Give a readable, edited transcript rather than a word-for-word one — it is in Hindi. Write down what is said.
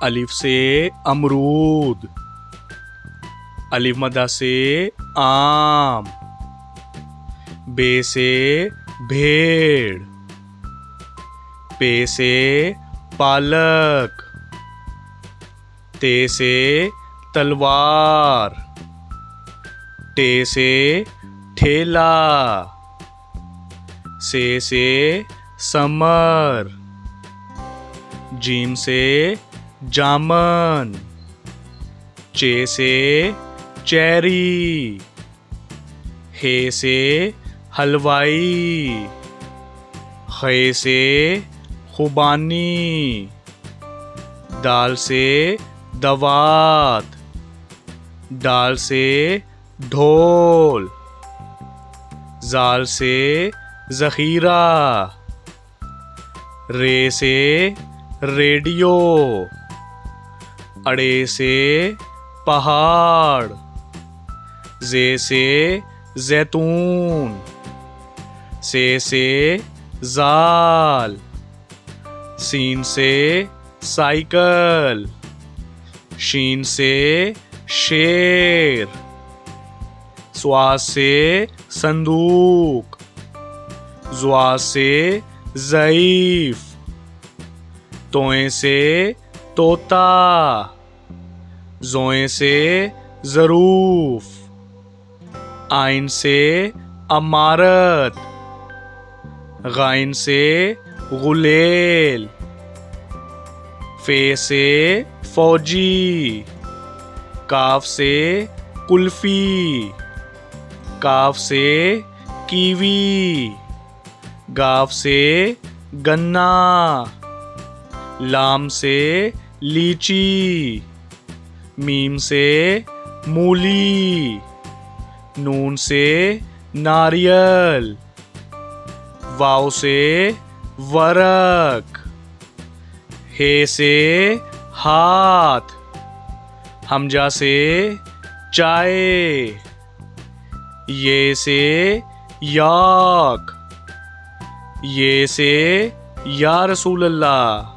अलिफ से अमरूद, अलिफ मद्दा से आम, बे से भेड़, पे से पालक, ते से तलवार, टे से ठेला, से समर, जीम से जामन, चे से चेरी, हे से हलवाई, खे से खुबानी, दाल से दवात, दाल से ढोल, जाल से ज़ख़ीरा, रे से रेडियो, अड़े से पहाड़, जे से जैतून, से जाल, सीन से साइकिल, शीन से शेर, स्वाद से संदूक, ज़्वा से ज़ईफ़, तोए से तोता, ज़ोए से ज़रूफ, आइन से अमारत, गाइन से गुलेल, फे से फौजी, काफ से कुल्फी, काफ से कीवी, गाफ से गन्ना, लाम से लीची, मीम से मूली, नून से नारियल, वाव से वरक, हे से हाथ, हमजा से चाय, ये से याक, ये से या रसूल अल्लाह।